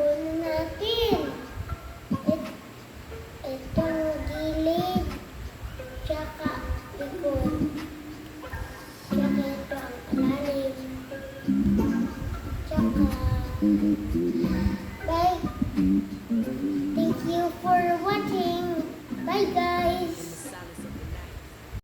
Muna natin. Itong gilid, tsaka likod. Tsaka ito ang alalim. Tsaka, bye. Thank you for watching. Bye guys.